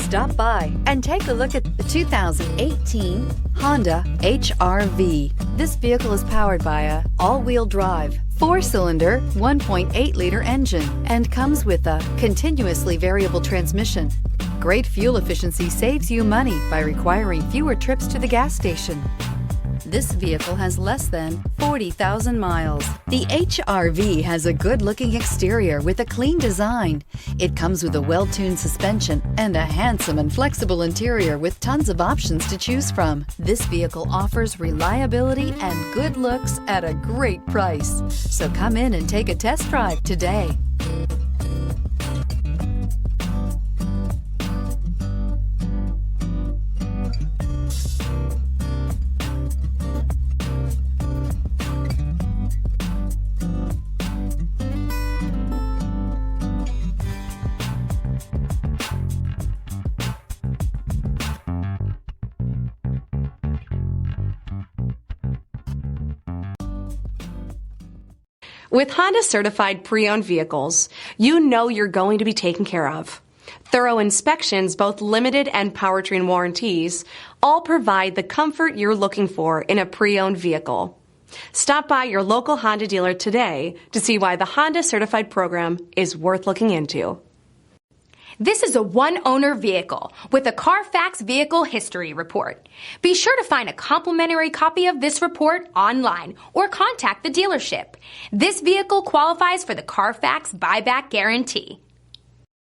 Stop by and take a look at the 2018 Honda HR-V. This vehicle is powered by a all-wheel drive, 4-cylinder, 1.8-liter engine and comes with a continuously variable transmission. Great fuel efficiency saves you money by requiring fewer trips to the gas station. This vehicle has less than 40,000 miles. The HR-V has a good-looking exterior with a clean design. It comes with a well-tuned suspension and a handsome and flexible interior with tons of options to choose from. This vehicle offers reliability and good looks at a great price. So come in and take a test drive today. With Honda certified pre-owned vehicles, you know you're going to be taken care of. Thorough inspections, both limited and powertrain warranties, all provide the comfort you're looking for in a pre-owned vehicle. Stop by your local Honda dealer today to see why the Honda certified program is worth looking into. This is a one-owner vehicle with a Carfax Vehicle History Report. Be sure to find a complimentary copy of this report online or contact the dealership. This vehicle qualifies for the Carfax Buyback Guarantee.